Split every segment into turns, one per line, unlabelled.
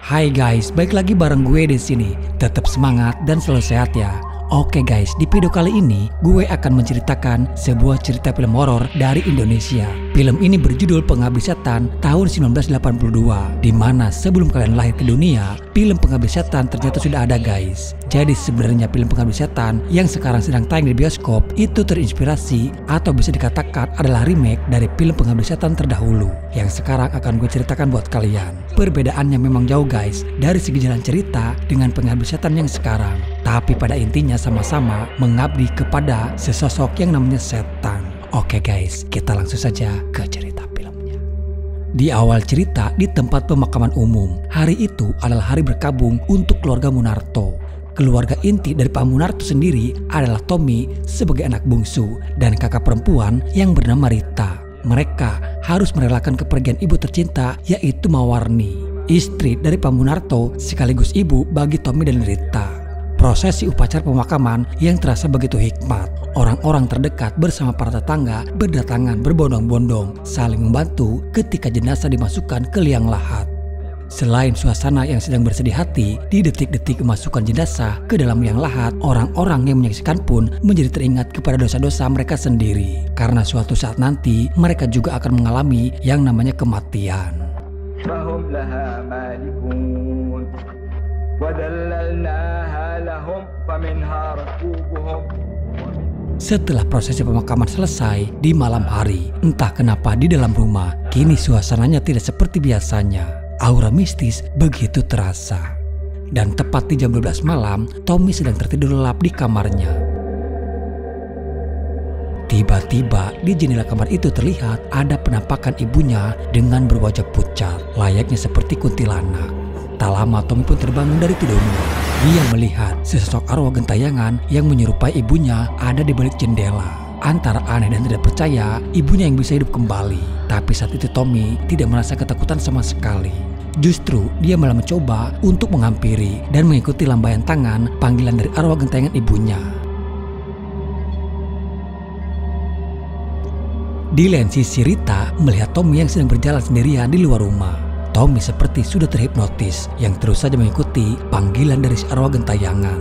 Hai guys, balik lagi bareng gue di sini. Tetap semangat dan selalu sehat ya. Oke guys, di video kali ini gue akan menceritakan sebuah cerita film horor dari Indonesia. Film ini berjudul Pengabdi Setan tahun 1982, di mana sebelum kalian lahir ke dunia, film Pengabdi Setan ternyata sudah ada guys. Jadi sebenarnya film Pengabdi Setan yang sekarang sedang tayang di bioskop itu terinspirasi atau bisa dikatakan adalah remake dari film Pengabdi Setan terdahulu yang sekarang akan gue ceritakan buat kalian. Perbedaannya memang jauh guys dari segi jalan cerita dengan Pengabdi Setan yang sekarang, tapi pada intinya sama-sama mengabdi kepada sesosok yang namanya setan. Oke guys, kita langsung saja ke cerita filmnya. Di awal cerita di tempat pemakaman umum, hari itu adalah hari berkabung untuk keluarga Munarto. Keluarga inti dari Pak Munarto sendiri adalah Tommy sebagai anak bungsu dan kakak perempuan yang bernama Rita. Mereka harus merelakan kepergian ibu tercinta yaitu Mawarni, istri dari Pak Munarto sekaligus ibu bagi Tommy dan Rita. Prosesi upacara pemakaman yang terasa begitu hikmat. Orang-orang terdekat bersama para tetangga berdatangan berbondong-bondong saling membantu ketika jenazah dimasukkan ke liang lahat. Selain suasana yang sedang bersedih hati di detik-detik memasukkan jenazah ke dalam liang lahat, orang-orang yang menyaksikan pun menjadi teringat kepada dosa-dosa mereka sendiri. Karena suatu saat nanti mereka juga akan mengalami yang namanya kematian. Setelah prosesi pemakaman selesai di malam hari, entah kenapa di dalam rumah kini suasananya tidak seperti biasanya. Aura mistis begitu terasa. Dan tepat di jam 12 malam, Tommy sedang tertidur lelap di kamarnya. Tiba-tiba di jendela kamar itu terlihat ada penampakan ibunya dengan berwajah pucat, layaknya seperti kuntilanak. Tak lama Tommy pun terbangun dari tidurnya. Dia melihat sesosok arwah gentayangan yang menyerupai ibunya ada di balik jendela. Antara aneh dan tidak percaya ibunya yang bisa hidup kembali. Tapi saat itu Tommy tidak merasa ketakutan sama sekali. Justru dia malah mencoba untuk menghampiri dan mengikuti lambaian tangan panggilan dari arwah gentayangan ibunya. Di lain sisi Rita melihat Tommy yang sedang berjalan sendirian di luar rumah. Tommy seperti sudah terhipnotis yang terus saja mengikuti panggilan dari si arwah gentayangan.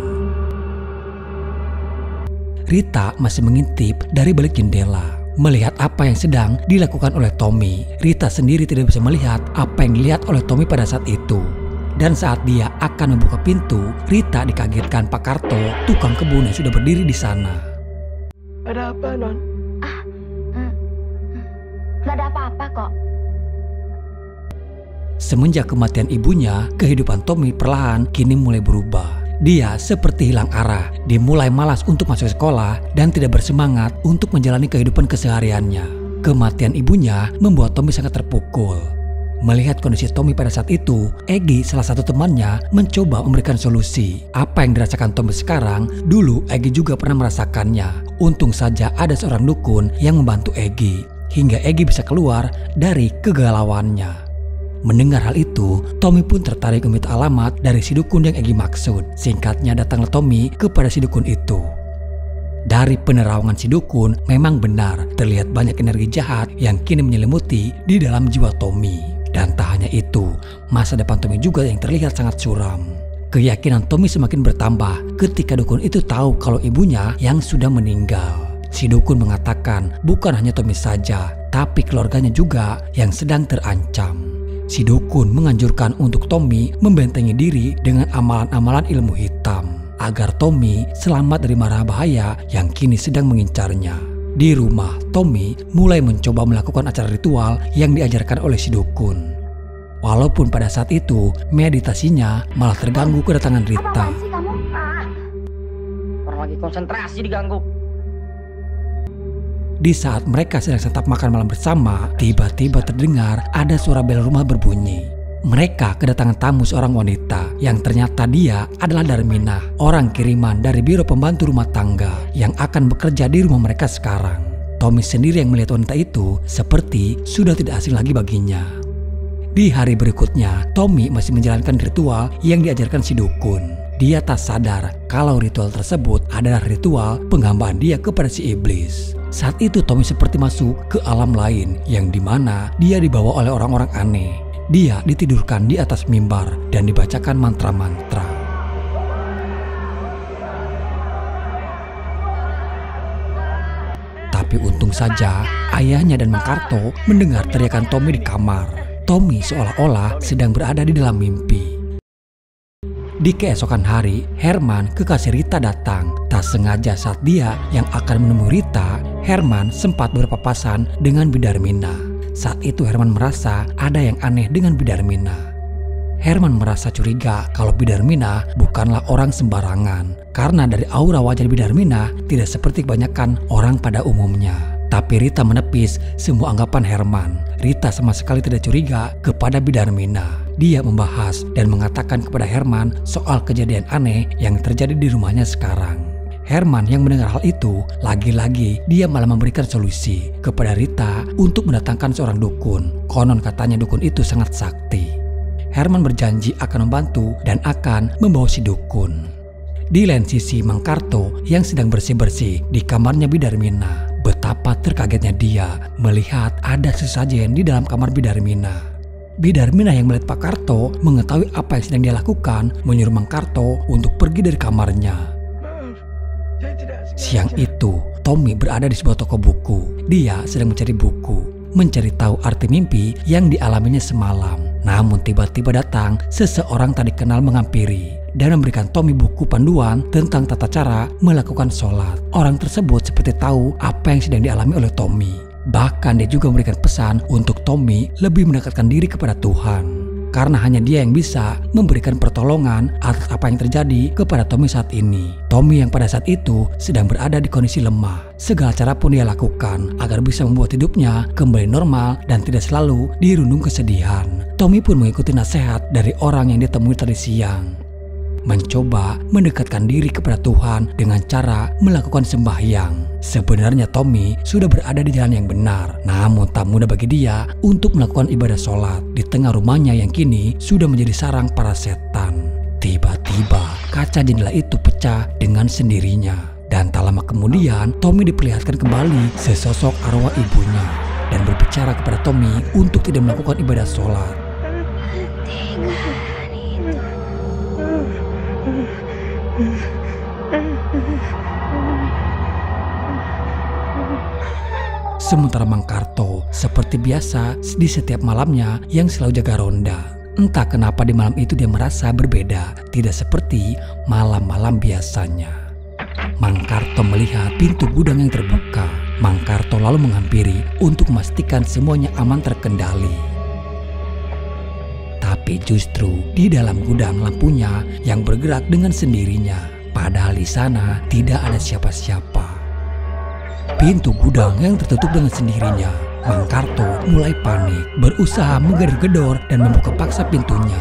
Rita masih mengintip dari balik jendela, melihat apa yang sedang dilakukan oleh Tommy. Rita sendiri tidak bisa melihat apa yang dilihat oleh Tommy pada saat itu. Dan saat dia akan membuka pintu, Rita dikagetkan Pak Karto, tukang kebun yang sudah berdiri di sana.
Ada apa, Non?
Gak ada apa-apa kok.
Semenjak kematian ibunya, kehidupan Tommy perlahan kini mulai berubah. Dia seperti hilang arah. Dia mulai malas untuk masuk sekolah dan tidak bersemangat untuk menjalani kehidupan kesehariannya. Kematian ibunya membuat Tommy sangat terpukul. Melihat kondisi Tommy pada saat itu, Egy, salah satu temannya, mencoba memberikan solusi. Apa yang dirasakan Tommy sekarang, dulu Egy juga pernah merasakannya. Untung saja ada seorang dukun yang membantu Egy, hingga Egy bisa keluar dari kegalauannya. Mendengar hal itu, Tommy pun tertarik meminta alamat dari si dukun yang Egy maksud. Singkatnya datanglah Tommy kepada si dukun itu. Dari penerawangan si dukun, memang benar terlihat banyak energi jahat yang kini menyelimuti di dalam jiwa Tommy. Dan tak hanya itu, masa depan Tommy juga yang terlihat sangat suram. Keyakinan Tommy semakin bertambah ketika dukun itu tahu kalau ibunya yang sudah meninggal. Si dukun mengatakan bukan hanya Tommy saja, tapi keluarganya juga yang sedang terancam. Si dukun menganjurkan untuk Tommy membentengi diri dengan amalan-amalan ilmu hitam agar Tommy selamat dari mara bahaya yang kini sedang mengincarnya. Di rumah, Tommy mulai mencoba melakukan acara ritual yang diajarkan oleh si dukun. Walaupun pada saat itu meditasinya malah terganggu kedatangan Rita.
Apaan sih kamu?
Orang lagi konsentrasi diganggu.
Di saat mereka sedang santap makan malam bersama, tiba-tiba terdengar ada suara bel rumah berbunyi. Mereka kedatangan tamu seorang wanita yang ternyata dia adalah Darminah, orang kiriman dari biro pembantu rumah tangga yang akan bekerja di rumah mereka sekarang. Tommy sendiri yang melihat wanita itu seperti sudah tidak asing lagi baginya. Di hari berikutnya, Tommy masih menjalankan ritual yang diajarkan si dukun. Dia tak sadar kalau ritual tersebut adalah ritual penghambaan dia kepada si iblis. Saat itu Tommy seperti masuk ke alam lain yang dimana dia dibawa oleh orang-orang aneh. dia ditidurkan di atas mimbar dan dibacakan mantra-mantra. Tapi untung saja ayahnya dan Mang Karto mendengar teriakan Tommy di kamar. Tommy seolah-olah sedang berada di dalam mimpi. Di keesokan hari, Herman, kekasih Rita, datang. Tak sengaja saat dia yang akan menemui Rita, Herman sempat berpapasan dengan Bidarmina. Saat itu Herman merasa ada yang aneh dengan Bidarmina. Herman merasa curiga kalau Bidarmina bukanlah orang sembarangan. Karena dari aura wajah Bidarmina tidak seperti kebanyakan orang pada umumnya. Tapi Rita menepis semua anggapan Herman. Rita sama sekali tidak curiga kepada Bidarmina. Dia membahas dan mengatakan kepada Herman soal kejadian aneh yang terjadi di rumahnya sekarang. Herman yang mendengar hal itu, lagi-lagi dia malah memberikan solusi kepada Rita untuk mendatangkan seorang dukun. Konon katanya dukun itu sangat sakti. Herman berjanji akan membantu dan akan membawa si dukun. Di lain sisi, Mang Karto yang sedang bersih-bersih di kamarnya Bidarmina. Betapa terkagetnya dia melihat ada sesajen di dalam kamar Bidarmina. Bidarmina yang melihat Pak Karto mengetahui apa yang sedang dia lakukan, menyuruh Mang Karto untuk pergi dari kamarnya. Siang itu, Tommy berada di sebuah toko buku. Dia sedang mencari buku, mencari tahu arti mimpi yang dialaminya semalam. Namun tiba-tiba datang seseorang tak dikenal menghampiri dan memberikan Tommy buku panduan tentang tata cara melakukan sholat. Orang tersebut seperti tahu apa yang sedang dialami oleh Tommy. Bahkan dia juga memberikan pesan untuk Tommy lebih mendekatkan diri kepada Tuhan. Karena hanya dia yang bisa memberikan pertolongan atas apa yang terjadi kepada Tommy saat ini. Tommy yang pada saat itu sedang berada di kondisi lemah. Segala cara pun dia lakukan agar bisa membuat hidupnya kembali normal dan tidak selalu dirundung kesedihan. Tommy pun mengikuti nasihat dari orang yang ditemui tadi siang. Mencoba mendekatkan diri kepada Tuhan dengan cara melakukan sembahyang. Sebenarnya Tommy sudah berada di jalan yang benar, namun tak mudah bagi dia untuk melakukan ibadah sholat di tengah rumahnya yang kini sudah menjadi sarang para setan. Tiba-tiba kaca jendela itu pecah dengan sendirinya, dan tak lama kemudian Tommy diperlihatkan kembali sesosok arwah ibunya dan berbicara kepada Tommy untuk tidak melakukan ibadah sholat. Sementara Mang Karto seperti biasa di setiap malamnya yang selalu jaga ronda. Entah kenapa di malam itu dia merasa berbeda, tidak seperti malam-malam biasanya. Mang Karto melihat pintu gudang yang terbuka. Mang Karto lalu menghampiri untuk memastikan semuanya aman terkendali. Tapi justru di dalam gudang lampunya yang bergerak dengan sendirinya. Padahal di sana tidak ada siapa-siapa. Pintu gudang yang tertutup dengan sendirinya. Mang Karto mulai panik, berusaha menggedor-gedor dan membuka paksa pintunya.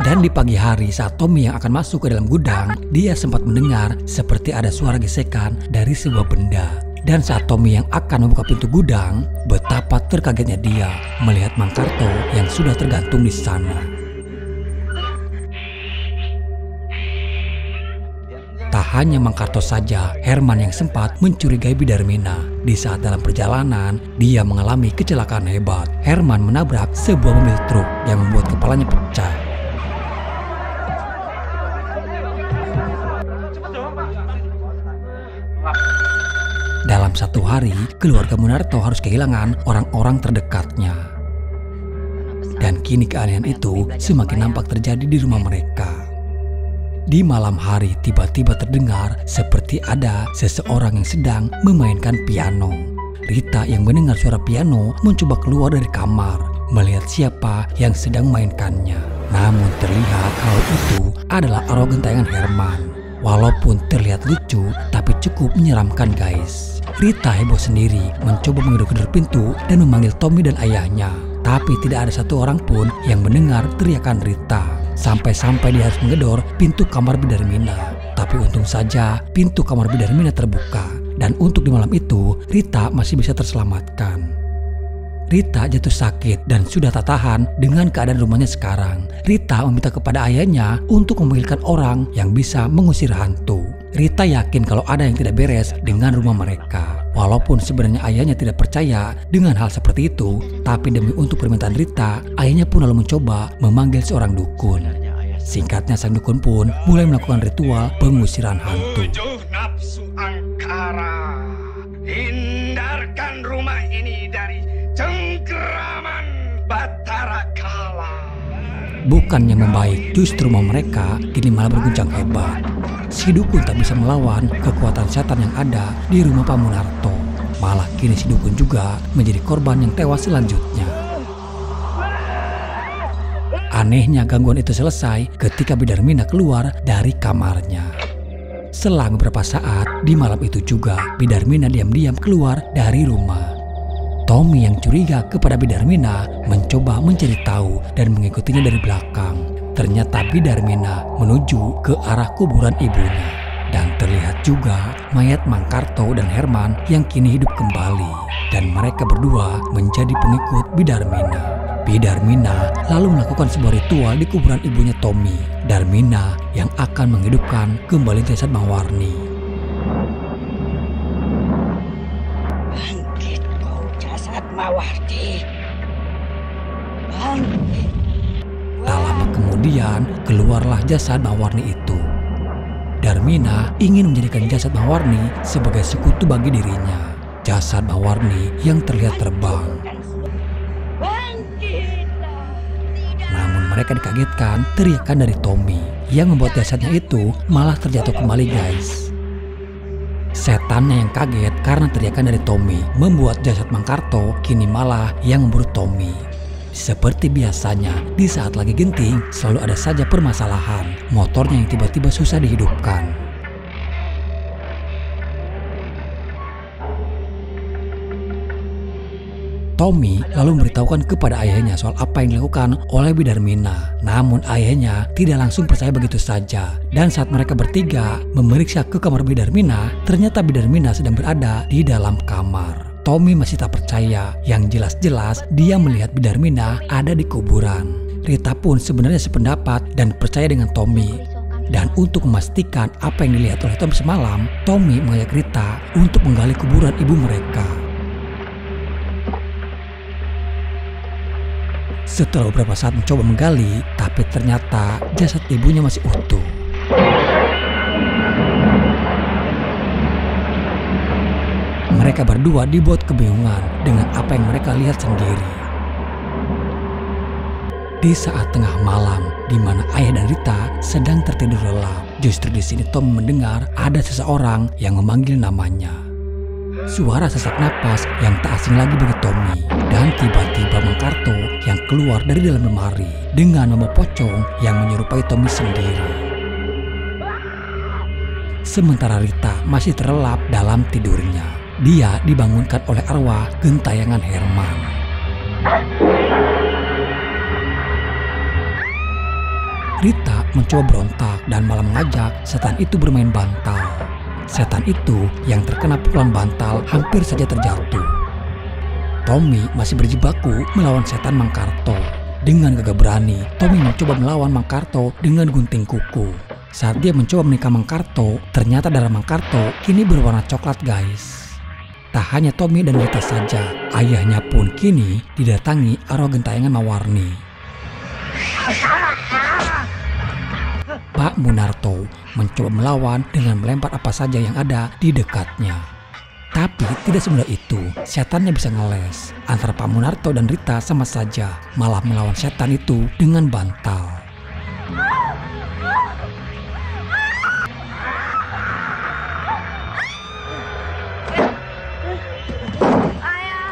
Dan di pagi hari saat Tommy yang akan masuk ke dalam gudang, dia sempat mendengar seperti ada suara gesekan dari sebuah benda. Dan saat Tommy yang akan membuka pintu gudang, betapa terkagetnya dia melihat Mang Karto yang sudah tergantung di sana. Tak hanya Mang Karto saja, Herman yang sempat mencurigai Bidarmina. Di saat dalam perjalanan, dia mengalami kecelakaan hebat. Herman menabrak sebuah mobil truk yang membuat kepalanya pecah. Dalam satu hari, keluarga Munarto harus kehilangan orang-orang terdekatnya. Dan kini keanehan itu semakin nampak terjadi di rumah mereka. Di malam hari tiba-tiba terdengar seperti ada seseorang yang sedang memainkan piano. Rita yang mendengar suara piano mencoba keluar dari kamar melihat siapa yang sedang mainkannya. Namun terlihat kalau itu adalah arwah gentayangan Herman. Walaupun terlihat lucu tapi cukup menyeramkan guys. Rita heboh sendiri mencoba menggedor-gedor pintu dan memanggil Tommy dan ayahnya. Tapi tidak ada satu orang pun yang mendengar teriakan Rita. Sampai-sampai dia harus menggedor pintu kamar Bidarmina. Tapi untung saja pintu kamar Bidarmina terbuka. Dan untuk di malam itu, Rita masih bisa terselamatkan. Rita jatuh sakit dan sudah tak tahan dengan keadaan rumahnya sekarang. Rita meminta kepada ayahnya untuk memanggilkan orang yang bisa mengusir hantu. Rita yakin kalau ada yang tidak beres dengan rumah mereka. Walaupun sebenarnya ayahnya tidak percaya dengan hal seperti itu, tapi demi untuk permintaan Rita, ayahnya pun lalu mencoba memanggil seorang dukun. Singkatnya, sang dukun pun mulai melakukan ritual pengusiran hantu.
Tujuh nafsu angkara, hindarkan rumah ini dari cengkeraman Batara Kala.
Bukannya membaik, justru mau mereka kini malah berguncang hebat. Si dukun tak bisa melawan kekuatan setan yang ada di rumah Pak Munarto. Malah kini si dukun juga menjadi korban yang tewas selanjutnya. Anehnya gangguan itu selesai ketika Bidarmina keluar dari kamarnya. Selang beberapa saat, di malam itu juga Bidarmina diam-diam keluar dari rumah. Tommy yang curiga kepada Bidarmina mencoba mencari tahu dan mengikutinya dari belakang. Ternyata Bidarmina menuju ke arah kuburan ibunya. Dan terlihat juga mayat Mang Karto dan Herman yang kini hidup kembali. Dan mereka berdua menjadi pengikut Bidarmina. Bidarmina lalu melakukan sebuah ritual di kuburan ibunya Tommy. Darmina yang akan menghidupkan kembali jasad Mawarni.
Mawarni.
Tak lama kemudian keluarlah jasad Mawarni itu. Darmina ingin menjadikan jasad Mawarni sebagai sekutu bagi dirinya. Jasad Mawarni yang terlihat terbang. Namun mereka dikagetkan teriakan dari Tommy yang membuat jasadnya itu malah terjatuh kembali, guys. Setannya yang kaget karena teriakan dari Tommy membuat jasad Mang Karto kini malah yang memburu Tommy. Seperti biasanya, di saat lagi genting selalu ada saja permasalahan. Motornya yang tiba-tiba susah dihidupkan. Tommy lalu memberitahukan kepada ayahnya soal apa yang dilakukan oleh Bidarmina. Namun ayahnya tidak langsung percaya begitu saja. Dan saat mereka bertiga memeriksa ke kamar Bidarmina, ternyata Bidarmina sedang berada di dalam kamar. Tommy masih tak percaya, yang jelas-jelas dia melihat Bidarmina ada di kuburan. Rita pun sebenarnya sependapat dan percaya dengan Tommy. Dan untuk memastikan apa yang dilihat oleh Tommy semalam, Tommy mengajak Rita untuk menggali kuburan ibu mereka. Setelah beberapa saat mencoba menggali, tapi ternyata jasad ibunya masih utuh. Mereka berdua dibuat kebingungan dengan apa yang mereka lihat sendiri. Di saat tengah malam, di mana ayah dan Rita sedang tertidur lelap, justru di sini Tom mendengar ada seseorang yang memanggil namanya. Suara sesak napas yang tak asing lagi bagi Tommy. Dan tiba-tiba Mang Karto yang keluar dari dalam lemari dengan membawa pocong yang menyerupai Tommy sendiri. Sementara Rita masih terlelap dalam tidurnya. Dia dibangunkan oleh arwah gentayangan Herman. Rita mencoba berontak dan malah mengajak setan itu bermain bantal. Setan itu yang terkena pukulan bantal hampir saja terjatuh. Tommy masih berjibaku melawan setan Mang Karto. Dengan gagah berani, Tommy mencoba melawan Mang Karto dengan gunting kuku. Saat dia mencoba menikam Mang Karto, ternyata darah Mang Karto kini berwarna coklat, guys. Tak hanya Tommy dan Rita saja, ayahnya pun kini didatangi arwah gentayangan Mawarni. Pak Munarto mencoba melawan dengan melempar apa saja yang ada di dekatnya. Tapi tidak semudah itu, setannya bisa ngeles. Antara Pak Munarto dan Rita sama saja, malah melawan setan itu dengan bantal.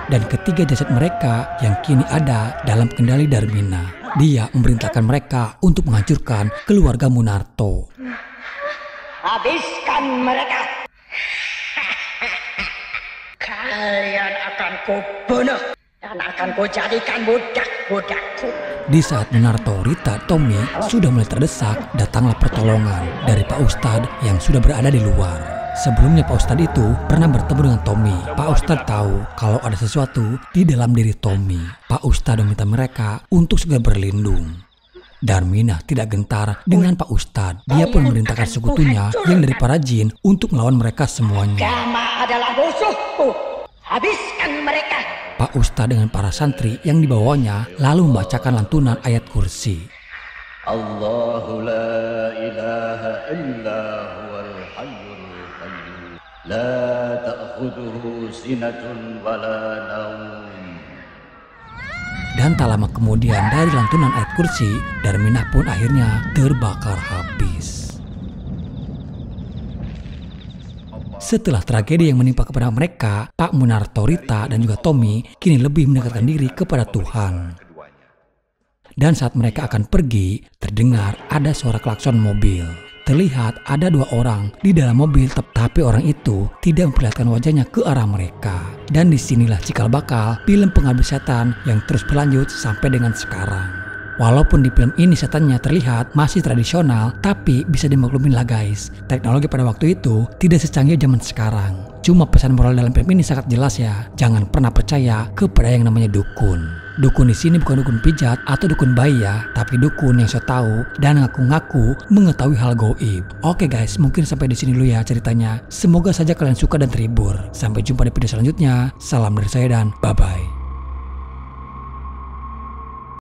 Dan ketiga jasad mereka yang kini ada dalam kendali Darmina. Dia memerintahkan mereka untuk menghancurkan keluarga Munarto.
Habiskan mereka. Kalian akan kubunuh dan akan kujadikan budak-budakku.
Di saat Munarto, Rita, Tommy sudah mulai terdesak, datanglah pertolongan dari Pak Ustadz yang sudah berada di luar. Sebelumnya Pak Ustadz itu pernah bertemu dengan Tommy. Pak Ustadz tahu kalau ada sesuatu di dalam diri Tommy. Pak Ustadz meminta mereka untuk segera berlindung. Darminah tidak gentar dengan Pak Ustadz. Dia pun memerintahkan sekutunya yang dari para jin untuk melawan mereka semuanya.
Agama adalah musuhku. Habiskan mereka.
Pak Ustadz dengan para santri yang dibawanya lalu membacakan lantunan ayat kursi.
Allahu la ilaha illa huwal hayyul qayyum. La ta'khudhuhu sinatun wa la naum. Dan tak lama kemudian dari lantunan ayat kursi, Darminah pun akhirnya terbakar habis. Setelah tragedi yang menimpa kepada mereka, Pak Munarto, Rita, dan juga Tommy kini lebih mendekatkan diri kepada Tuhan. Dan saat mereka akan pergi, terdengar ada suara klakson mobil. Terlihat ada 2 orang di dalam mobil, tapi orang itu tidak memperlihatkan wajahnya ke arah mereka. Dan disinilah cikal bakal film Pengabdi Setan yang terus berlanjut sampai dengan sekarang. Walaupun di film ini setannya terlihat masih tradisional, tapi bisa dimaklumin lah guys, teknologi pada waktu itu tidak secanggih zaman sekarang. Cuma pesan moral dalam film ini sangat jelas ya, jangan pernah percaya kepada yang namanya dukun. Dukun di sini bukan dukun pijat atau dukun bayi ya, tapi dukun yang so tahu dan ngaku-ngaku mengetahui hal gaib. Oke guys, mungkin sampai di sini dulu ya ceritanya. Semoga saja kalian suka dan terhibur. Sampai jumpa di video selanjutnya. Salam dari saya dan bye bye.